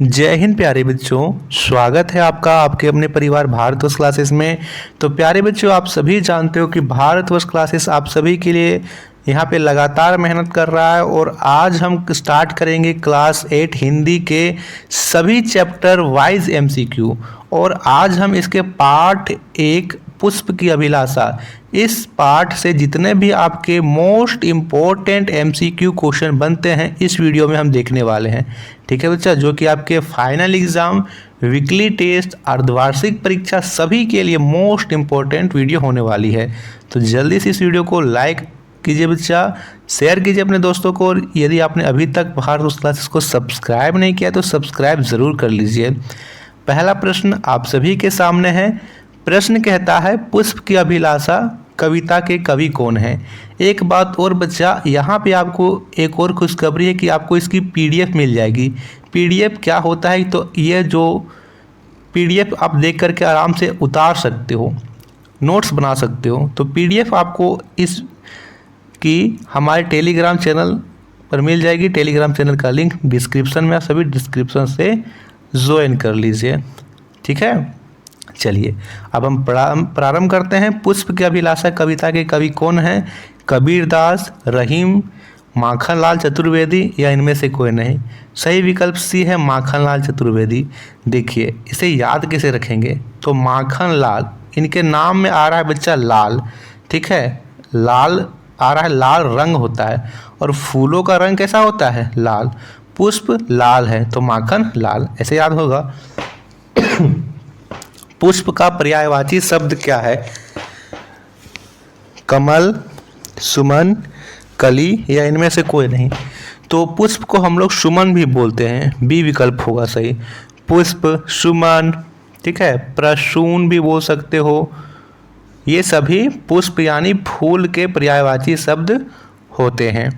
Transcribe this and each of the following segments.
जय हिंद प्यारे बच्चों। स्वागत है आपका आपके अपने परिवार भारतवर्ष क्लासेस में। तो प्यारे बच्चों, आप सभी जानते हो कि भारतवर्ष क्लासेस आप सभी के लिए यहाँ पे लगातार मेहनत कर रहा है और आज हम स्टार्ट करेंगे क्लास 8 हिंदी के सभी चैप्टर वाइज एमसीक्यू। और आज हम इसके पार्ट 1 पुष्प की अभिलाषा, इस पार्ट से जितने भी आपके मोस्ट इम्पोर्टेंट एमसीक्यू क्वेश्चन बनते हैं इस वीडियो में हम देखने वाले हैं। ठीक है बच्चा, जो कि आपके फाइनल एग्जाम, वीकली टेस्ट, अर्धवार्षिक परीक्षा सभी के लिए मोस्ट इम्पोर्टेंट वीडियो होने वाली है। तो जल्दी से इस वीडियो को लाइक कीजिए बच्चा, शेयर कीजिए अपने दोस्तों को, और यदि आपने अभी तक भारतवर्ष क्लासेस को सब्सक्राइब नहीं किया तो सब्सक्राइब ज़रूर कर लीजिए। पहला प्रश्न आप सभी के सामने है। प्रश्न कहता है, पुष्प की अभिलाषा कविता के कवि कौन है। एक बात और बच्चा, यहाँ पे आपको एक और खुशखबरी है कि आपको इसकी पीडीएफ मिल जाएगी। पीडीएफ क्या होता है, तो ये जो पीडीएफ आप देख करके आराम से उतार सकते हो, नोट्स बना सकते हो। तो पीडीएफ आपको इस की हमारे टेलीग्राम चैनल पर मिल जाएगी। टेलीग्राम चैनल का लिंक डिस्क्रिप्शन में, सभी डिस्क्रिप्शन से ज्वाइन कर लीजिए। ठीक है, चलिए अब हम प्रारंभ करते हैं। पुष्प की अभिलाषा कविता के कवि कौन हैं। कबीरदास, रहीम, माखनलाल चतुर्वेदी या इनमें से कोई नहीं। सही विकल्प सी है, माखनलाल चतुर्वेदी। देखिए इसे याद कैसे रखेंगे, तो माखनलाल, इनके नाम में आ रहा है बच्चा लाल। ठीक है, लाल आ रहा है, लाल रंग होता है और फूलों का रंग कैसा होता है, लाल। पुष्प लाल है तो माखन लाल, ऐसे याद होगा। पुष्प का पर्यायवाची शब्द क्या है। कमल, सुमन, कली या इनमें से कोई नहीं। तो पुष्प को हम लोग सुमन भी बोलते हैं, बी विकल्प होगा सही। पुष्प, सुमन, ठीक है, प्रसून भी बोल सकते हो। ये सभी पुष्प यानी फूल के पर्यायवाची शब्द होते हैं।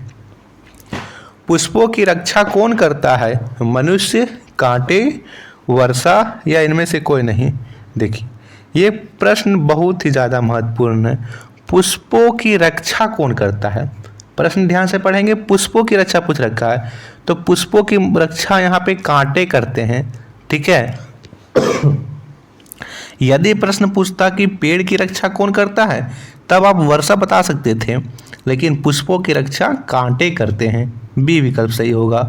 पुष्पों की रक्षा कौन करता है। मनुष्य, कांटे, वर्षा या इनमें से कोई नहीं। देखिए ये प्रश्न बहुत ही ज़्यादा महत्वपूर्ण है। पुष्पों की रक्षा कौन करता है, प्रश्न ध्यान से पढ़ेंगे। पुष्पों की रक्षा पूछ रखा है, तो पुष्पों की रक्षा यहाँ पे कांटे करते हैं। ठीक है, यदि प्रश्न पूछता कि पेड़ की रक्षा कौन करता है, तब आप वर्षा बता सकते थे, लेकिन पुष्पों की रक्षा कांटे करते हैं, बी विकल्प सही होगा।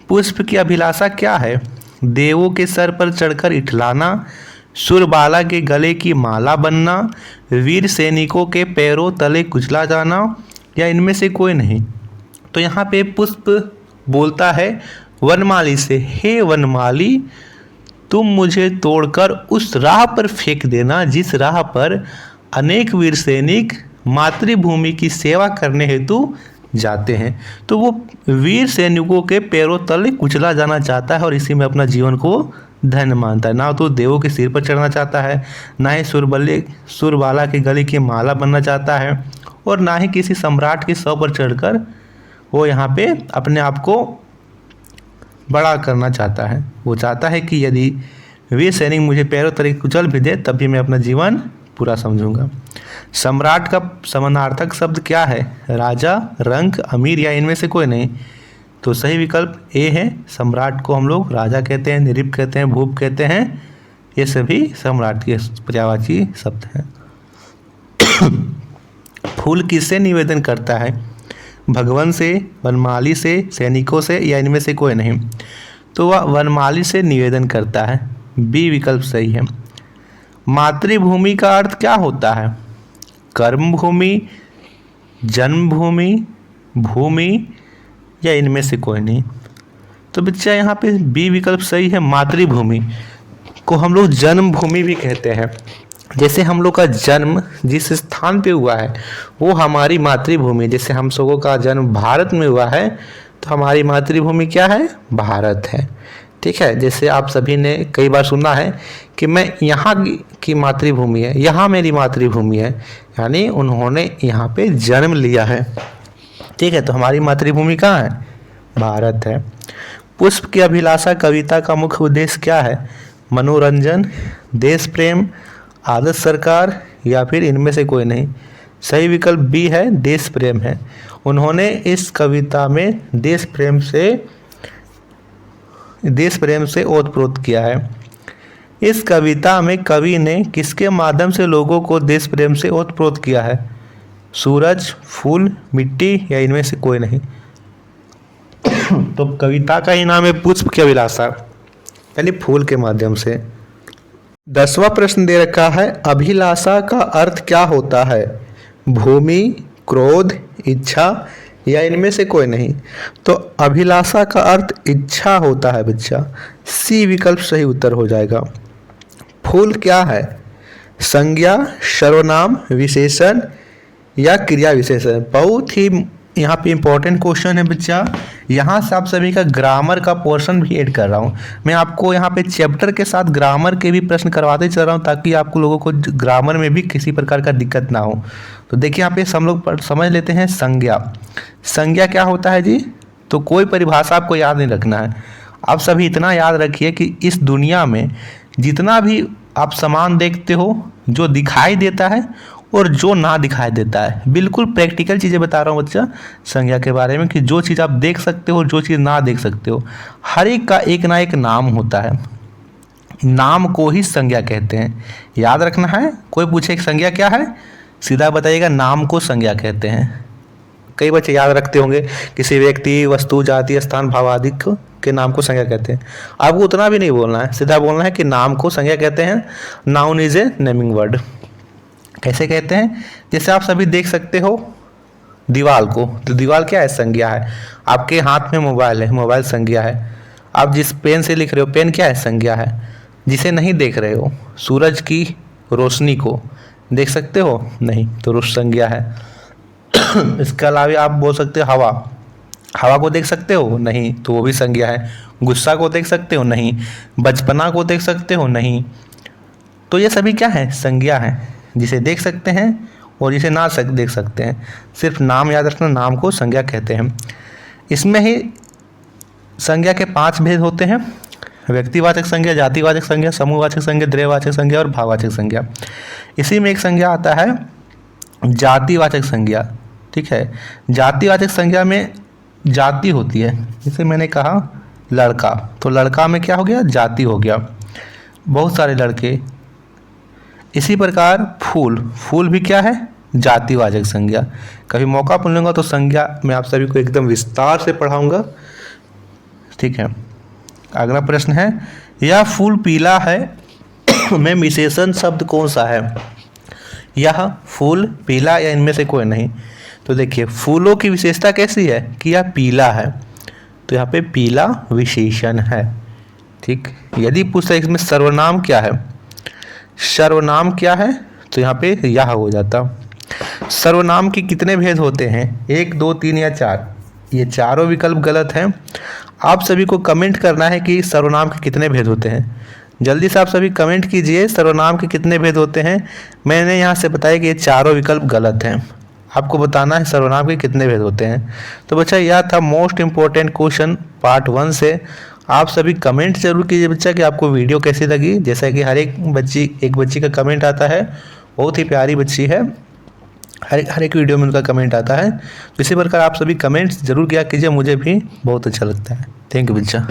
पुष्प की अभिलाषा क्या है। देवों के सर पर चढ़कर इठलाना, सुरबाला के गले की माला बनना, वीर सैनिकों के पैरों तले कुचला जाना या इनमें से कोई नहीं। तो यहाँ पे पुष्प बोलता है वनमाली से, हे वनमाली तुम मुझे तोड़कर उस राह पर फेंक देना जिस राह पर अनेक वीर सैनिक मातृभूमि की सेवा करने हेतु जाते हैं। तो वो वीर सैनिकों के पैरों तले कुचला जाना चाहता है और इसी में अपना जीवन को धन्य मानता है। ना तो देवों के सिर पर चढ़ना चाहता है, ना ही सुरबाला के गले की माला बनना चाहता है, और ना ही किसी सम्राट के सौ पर चढ़कर वो यहाँ पे अपने आप को बड़ा करना चाहता है। वो चाहता है कि यदि वीर सैनिक मुझे पैरों तले कुचल भी दे तब भी मैं अपना जीवन पूरा समझूंगा। सम्राट का समानार्थक शब्द क्या है। राजा, रंक, अमीर या इनमें से कोई नहीं। तो सही विकल्प ए है। सम्राट को हम लोग राजा कहते हैं, नृप कहते हैं, भूप कहते हैं, ये सभी सम्राट के पर्यायवाची शब्द हैं। फूल किससे निवेदन करता है। भगवान से, वनमाली से, सैनिकों से या इनमें से कोई नहीं। तो वह वनमाली से निवेदन करता है, बी विकल्प सही है। मातृभूमि का अर्थ क्या होता है। कर्मभूमि, जन्मभूमि, भूमि या इनमें से कोई नहीं। तो बच्चा यहाँ पे बी विकल्प सही है। मातृभूमि को हम लोग जन्मभूमि भी कहते हैं। जैसे हम लोग का जन्म जिस स्थान पे हुआ है वो हमारी मातृभूमि। जैसे हम सबों का जन्म भारत में हुआ है तो हमारी मातृभूमि क्या है, भारत है। ठीक है, जैसे आप सभी ने कई बार सुना है कि मैं यहाँ की मातृभूमि है, यहाँ मेरी मातृभूमि है, यानी उन्होंने यहाँ पे जन्म लिया है। ठीक है, तो हमारी मातृभूमि कहाँ है, भारत है। पुष्प की अभिलाषा कविता का मुख्य उद्देश्य क्या है। मनोरंजन, देश प्रेम, आदर्श सरकार या फिर इनमें से कोई नहीं। सही विकल्प बी है, देश प्रेम है। उन्होंने इस कविता में देश प्रेम से देश प्रेम से ओतप्रोत किया है। इस कविता में कवि ने किसके माध्यम से लोगों को देश प्रेम से ओतप्रोत किया है? सूरज, फूल, मिट्टी या इनमें से कोई नहीं। तो कविता का ही नाम है पुष्प की अभिलाषा, यानी फूल के माध्यम से। 10वां प्रश्न दे रखा है, अभिलाषा का अर्थ क्या होता है? भूमि, क्रोध, इच्छा या इनमें से कोई नहीं। तो अभिलाषा का अर्थ इच्छा होता है बच्चा, सी विकल्प सही उत्तर हो जाएगा। फूल क्या है? संज्ञा, सर्वनाम, विशेषण या क्रिया विशेषण। बहुत ही यहाँ पे इम्पोर्टेंट क्वेश्चन है बच्चा। यहाँ से आप सभी का ग्रामर का पोर्शन भी ऐड कर रहा हूँ। मैं आपको यहाँ पे चैप्टर के साथ ग्रामर के भी प्रश्न करवाते चल रहा हूँ, ताकि आपको लोगों को ग्रामर में भी किसी प्रकार का दिक्कत ना हो। तो देखिए यहाँ पे हम लोग समझ लेते हैं संज्ञा। संज्ञा क्या होता है जी? तो कोई परिभाषा आपको याद नहीं रखना है। आप सभी इतना याद रखिए कि इस दुनिया में जितना भी आप सामान देखते हो, जो दिखाई देता है और जो ना दिखाई देता है, बिल्कुल प्रैक्टिकल चीज़ें बता रहा हूँ बच्चा संज्ञा के बारे में, कि जो चीज़ आप देख सकते हो, जो चीज़ ना देख सकते हो, हर एक का एक ना एक नाम होता है। नाम को ही संज्ञा कहते हैं, याद रखना है। कोई पूछे कि संज्ञा क्या है, सीधा बताइएगा नाम को संज्ञा कहते हैं। कई बच्चे याद रखते होंगे किसी व्यक्ति, वस्तु, जाति, स्थान, भाव आदि के नाम को संज्ञा कहते हैं। आपको उतना भी नहीं बोलना है, सीधा बोलना है कि नाम को संज्ञा कहते हैं। Noun is a naming word. कैसे कहते हैं? जैसे आप सभी देख सकते हो दीवाल को, तो दीवाल क्या है? संज्ञा है। आपके हाथ में मोबाइल है, मोबाइल संज्ञा है। आप जिस पेन से लिख रहे हो, पेन क्या है? संज्ञा है। जिसे नहीं देख रहे हो, सूरज की रोशनी को देख सकते हो? नहीं, तो संज्ञा है। इसके अलावा आप बोल सकते हो हवा, हवा को देख सकते हो? नहीं, तो वो भी संज्ञा है। गुस्सा को देख सकते हो? नहीं। बचपना को देख सकते हो? नहीं। तो ये सभी क्या है? संज्ञा है, जिसे देख सकते हैं और जिसे ना देख सकते हैं। सिर्फ नाम याद रखना, नाम को संज्ञा कहते हैं। इसमें ही संज्ञा के 5 भेद होते हैं: व्यक्तिवाचक संज्ञा, जातिवाचक संज्ञा, समूहवाचक संज्ञा, द्रव्यवाचक संज्ञा और भाववाचक संज्ञा। इसी में एक संज्ञा आता है जातिवाचक संज्ञा। ठीक है, जातिवाचक संज्ञा में जाति होती है। जैसे मैंने कहा लड़का, तो लड़का में क्या हो गया? जाति हो गया, बहुत सारे लड़के। इसी प्रकार फूल, फूल भी क्या है? जातिवाचक संज्ञा। कभी मौका मिलूंगा तो संज्ञा मैं आप सभी को एकदम विस्तार से पढ़ाऊंगा। ठीक है, अगला प्रश्न है, यह फूल पीला है में विशेषण शब्द कौन सा है? यह फूल पीला या इनमें से कोई नहीं। तो देखिए फूलों की विशेषता कैसी है कि यह पीला है, तो यहाँ पे पीला विशेषण है। ठीक, यदि पूछता इसमें सर्वनाम क्या है, सर्वनाम क्या है, तो यहाँ पे यह हो जाता। सर्वनाम के कितने भेद होते हैं? 1, 2, 3 या 4? ये चारों विकल्प गलत हैं। आप सभी को कमेंट करना है कि सर्वनाम के कितने भेद होते हैं। जल्दी से आप सभी कमेंट कीजिए सर्वनाम के कितने भेद होते हैं। मैंने यहाँ से बताया कि ये चारों विकल्प गलत हैं। आपको बताना है सर्वनाम के कितने भेद होते हैं। तो बच्चा यह था मोस्ट इम्पोर्टेंट क्वेश्चन पार्ट 1 से। आप सभी कमेंट जरूर कीजिए बच्चा कि आपको वीडियो कैसी लगी। जैसा कि हर एक बच्ची का कमेंट आता है, बहुत ही प्यारी बच्ची है, हर एक वीडियो में उनका कमेंट आता है। तो इसी प्रकार आप सभी कमेंट्स जरूर किया कीजिए, मुझे भी बहुत अच्छा लगता है। थैंक यू बच्चा।